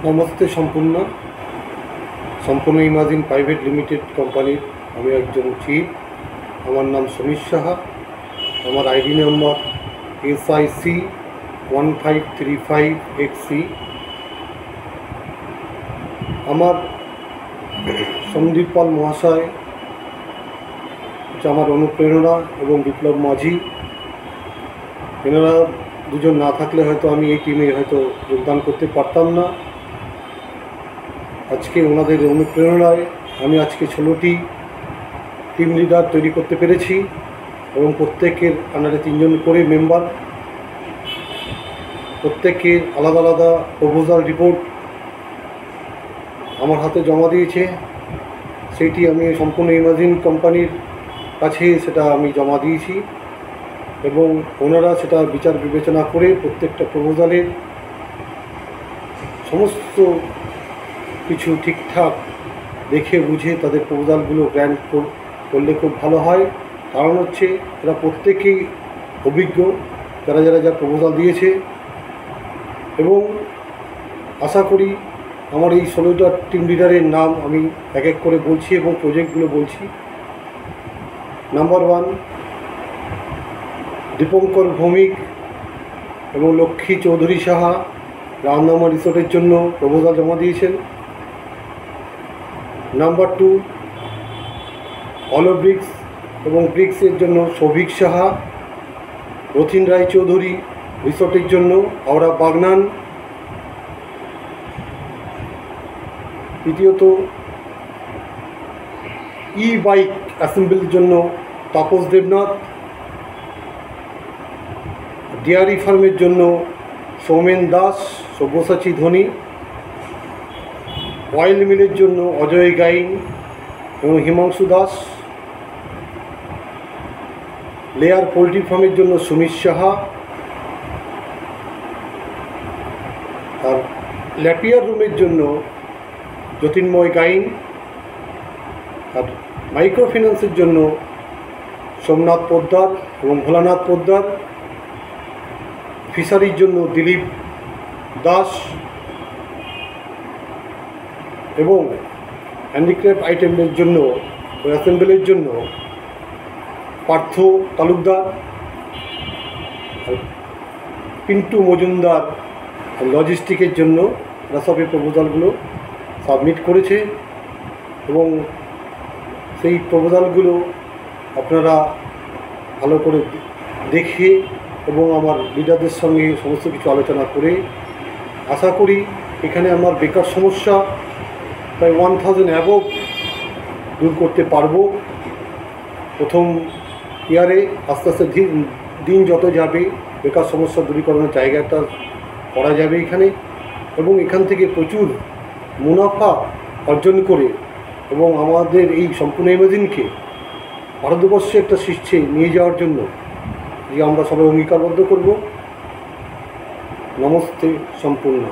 নমস্তে। সম্পূর্ণ imagine private limited কোম্পানির আমি একজন চিফ। আমার নাম সমীর সাহা। আমার আইডি নম্বর SIC1535XC। আমার সন্দীপ পাল মহাশয় হচ্ছে আমার অনুপ্রেরণা এবং বিপ্লব মাঝি। এনারা দুজন না থাকলে হয়তো আমি এই টিমে হয়তো যোগদান করতে পারতাম না। আজকে ওনাদের অনুপ্রেরণায় আমি আজকে 16টি টিম লিডার তৈরি করতে পেরেছি এবং প্রত্যেকের আন্ডারে 3 জন করে মেম্বার। প্রত্যেকের আলাদা আলাদা প্রপোজাল রিপোর্ট আমার হাতে জমা দিয়েছে। সেইটি আমি সম্পূর্ণ ইমাজিন কোম্পানির কাছে সেটা আমি জমা দিয়েছি এবং ওনারা সেটা বিচার বিবেচনা করে প্রত্যেকটা প্রপোজালের সমস্ত কিছু ঠিকঠাক দেখে বুঝে তাদের প্রপোজালগুলো গ্র্যান্ট করলে খুব ভালো হয়। কারণ হচ্ছে এরা প্রত্যেকেই অভিজ্ঞ, যারা প্রপোজাল দিয়েছে, এবং আশা করি আমার এই 16টা টিম লিডারের নাম আমি এক এক করে বলছি এবং প্রজেক্টগুলো বলছি। নাম্বার 1 দীপঙ্কর ভৌমিক এবং লক্ষ্মী চৌধুরী সাহা রামনামা রিসোর্টের জন্য প্রপোজাল জমা দিয়েছেন। নাম্বার 2 অলো ব্রিক্স এবং ব্রিক্সের জন্য সৌভিক সাহা, রথিন রায় চৌধুরী রিসোর্টের জন্য হাওড়া বাগনান। তৃতীয়ত বাইক অ্যাসেম্বলির জন্য তাপস দেবনাথ, ডেয়ারি ফার্মের জন্য সৌমেন দাস, সব্যসাচী ধোনি, অয়েল মিলের জন্য অজয় গাইন এবং হিমাংশু দাস, লেয়ার পোলট্রি ফার্মের জন্য সুমিত সাহা, আর ল্যাপিয়ার রুমের জন্য জ্যোতির্ময় গাইন, আর মাইক্রো ফিন্যান্সের জন্য সোমনাথ পোদ্দার এবং ভোলানাথ পোদ্দার, ফিশারির জন্য দিলীপ দাস এবং হ্যান্ডিক্রাফট আইটেমের জন্য অ্যাসেম্বলির জন্য পার্থ তালুকদার, পিন্টু মজুমদার লজিস্টিকের জন্য এরা সব এই প্রপোজালগুলো সাবমিট করেছে এবং সেই প্রপোজালগুলো আপনারা ভালো করে দেখে এবং আমার লিডারদের সঙ্গে সমস্ত কিছু আলোচনা করে আশা করি এখানে আমার বেকার সমস্যা প্রায় 1000 অ্যাবভ দূর করতে পারবো। প্রথম ইয়ারে আস্তে আস্তে দিন যত যাবে বেকার সমস্যা দূরীকরণের জায়গাটা করা যাবে এখানে, এবং এখান থেকে প্রচুর মুনাফা অর্জন করে এবং আমাদের এই সম্পূর্ণ ইমাজিনকে ভারতবর্ষে একটা শীর্ষে নিয়ে যাওয়ার জন্য যে আমরা সবাই অঙ্গীকারবদ্ধ করব। নমস্তে সম্পূর্ণ।